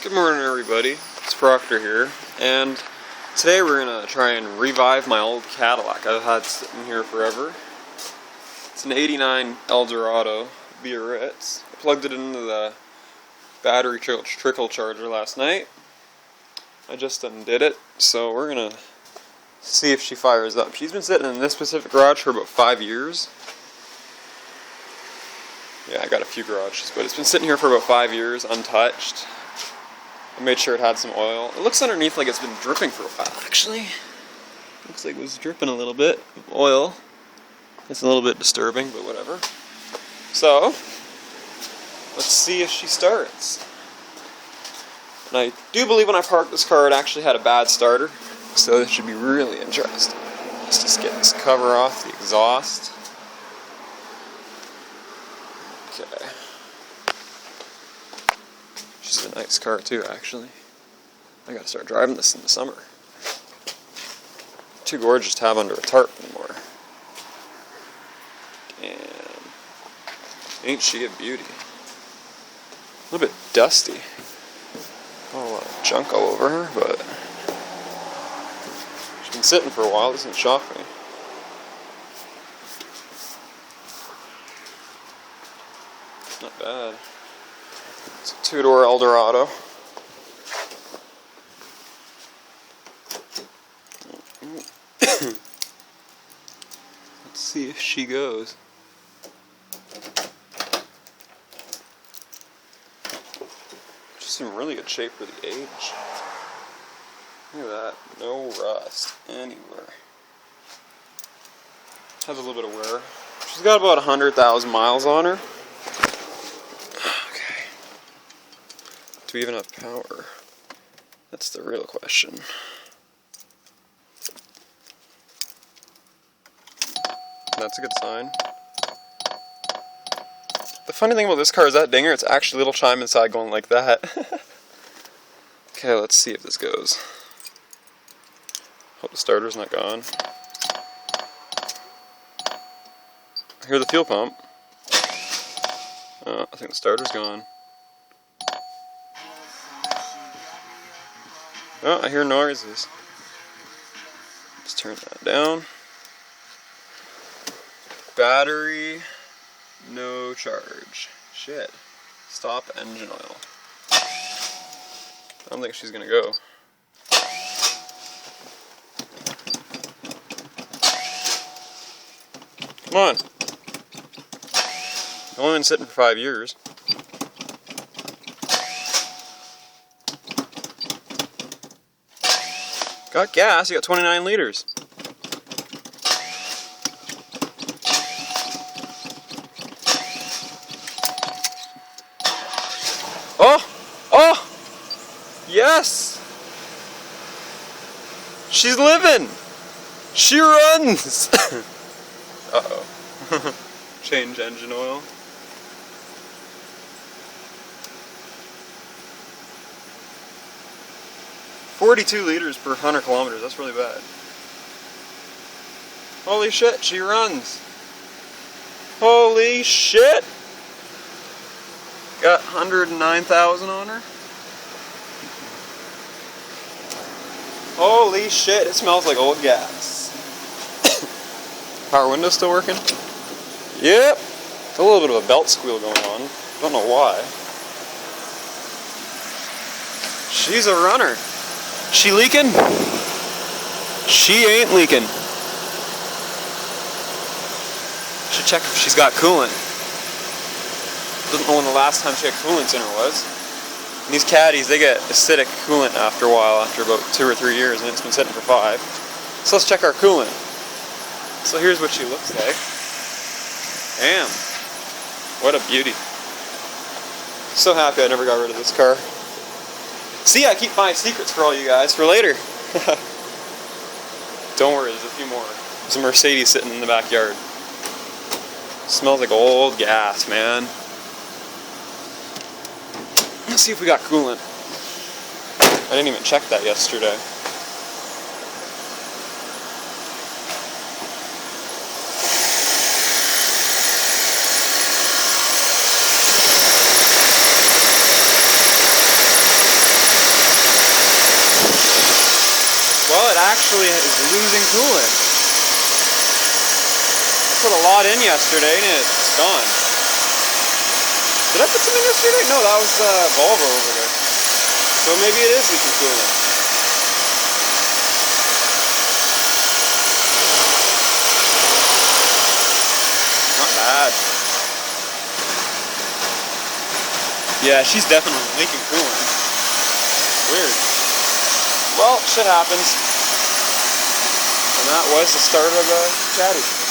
Good morning, everybody. It's Proctor here, and today we're gonna try and revive my old Cadillac I've had sitting here forever. It's an '89 Eldorado Biarritz. I plugged it into the battery trickle charger last night. I just undid it, so we're gonna see if she fires up. She's been sitting in this specific garage for about 5 years. Yeah, I got a few garages, but it's been sitting here for about 5 years, untouched. I made sure it had some oil. It looks underneath like it's been dripping for a while, actually. Looks like it was dripping a little bit of oil. It's a little bit disturbing, but whatever. So, let's see if she starts. And I do believe when I parked this car, it actually had a bad starter. So this should be really interesting. Let's just get this cover off the exhaust. Okay. She's a nice car too, actually. I gotta start driving this in the summer. Too gorgeous to have under a tarp anymore. And ain't she a beauty? A little bit dusty. Got a lot of junk all over her, but she's been sitting for a while. Doesn't shock me. Not bad. It's a two-door Eldorado. Let's see if she goes. She's in really good shape for the age. Look at that. No rust anywhere. Has a little bit of wear. She's got about 100,000 miles on her. Do we even have power? That's the real question. That's a good sign. The funny thing about this car is that dinger, it's actually a little chime inside going like that. Okay, let's see if this goes. Hope the starter's not gone. I hear the fuel pump. Oh, I think the starter's gone. Oh, I hear noises. Let's turn that down. Battery, no charge. Shit. Stop engine oil. I don't think she's gonna go. Come on. I've only been sitting for 5 years. Got gas, you got 29 liters. Oh! Oh! Yes! She's living! She runs! Uh-oh. Change engine oil. $42 liters per 100 kilometers, that's really bad. Holy shit, she runs. Holy shit! Got 109,000 on her. Holy shit, it smells like old gas. Power window still working? Yep. A little bit of a belt squeal going on. Don't know why. She's a runner. She leaking? She ain't leaking. Should check if she's got coolant. Doesn't know when the last time she had coolant in her was. And these caddies, they get acidic coolant after a while, after about 2 or 3 years, and it's been sitting for 5. So let's check our coolant. So here's what she looks like. Damn. What a beauty. So happy I never got rid of this car. See, I keep my secrets for all you guys for later. Don't worry, there's a few more. There's a Mercedes sitting in the backyard. Smells like old gas, man. Let's see if we got coolant. I didn't even check that yesterday. actually is losing coolant. I put a lot in yesterday and it's gone. Did I put some in yesterday? No, that was Volvo over there. So maybe it is leaking coolant. Not bad. Yeah, she's definitely leaking coolant. Weird. Well, shit happens. And that was the start of the Caddy.